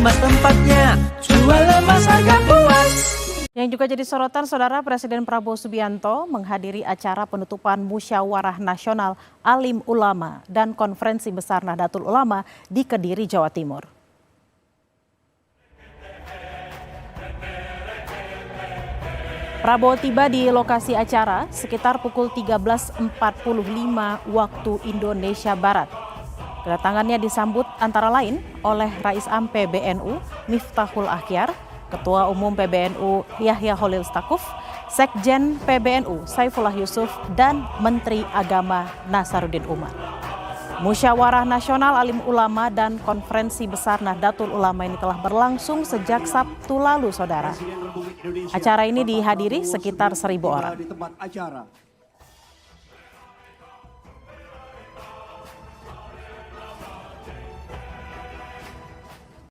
tempat-tempatnya, jual emas harga puas. Yang juga jadi sorotan, Saudara, Presiden Prabowo Subianto menghadiri acara penutupan Musyawarah Nasional Alim Ulama dan Konferensi Besar Nahdlatul Ulama di Kediri, Jawa Timur. Prabowo tiba di lokasi acara sekitar pukul 13.45 waktu Indonesia Barat. Kedatangannya disambut antara lain oleh Rais Am PBNU Miftahul Akhyar, Ketua Umum PBNU Yahya Holil Stakuf, Sekjen PBNU Saifullah Yusuf, dan Menteri Agama Nasaruddin Umar. Musyawarah Nasional Alim Ulama dan Konferensi Besar Nahdlatul Ulama ini telah berlangsung sejak Sabtu lalu, Saudara. Acara ini dihadiri sekitar 1.000 orang.